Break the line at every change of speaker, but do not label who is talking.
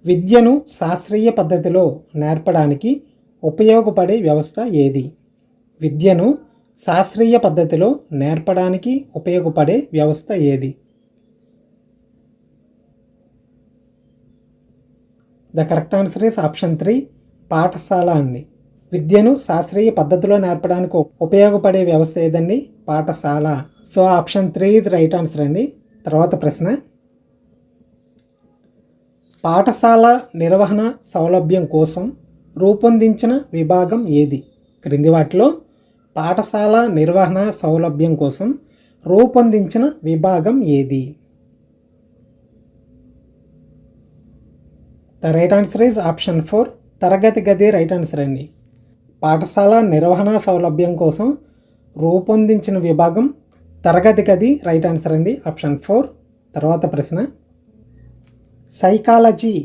విద్యను శాస్త్రీయ పద్ధతిలో నేర్పడానికి ఉపయోగపడే వ్యవస్థ ఏది? విద్యను శాస్త్రీయ పద్ధతిలో నేర్పడానికి ఉపయోగపడే వ్యవస్థ ఏది? The correct answer is option 3 పాఠశాల అండి. విద్యను శాస్త్రీయ పద్ధతిలో నేర్పడానికి ఉపయోగపడే వ్యవస్థ ఏదండి? పాఠశాల. సో ఆప్షన్ 3 ఇది రైట్ ఆన్సర్ అండి. తర్వాత ప్రశ్న, పాఠశాల నిర్వహణ సౌలభ్యం కోసం రూపొందించిన విభాగం ఏది? క్రింది వాటిలో పాఠశాల నిర్వహణ సౌలభ్యం కోసం రూపొందించిన విభాగం ఏది? The right answer is option 4 తరగతి గది రైట్ ఆన్సర్ అండి. పాఠశాల నిర్వహణ సౌలభ్యం కోసం రూపొందించిన విభాగం తరగతి గది రైట్ ఆన్సర్ అండి, ఆప్షన్ 4. తర్వాత ప్రశ్న, సైకాలజీ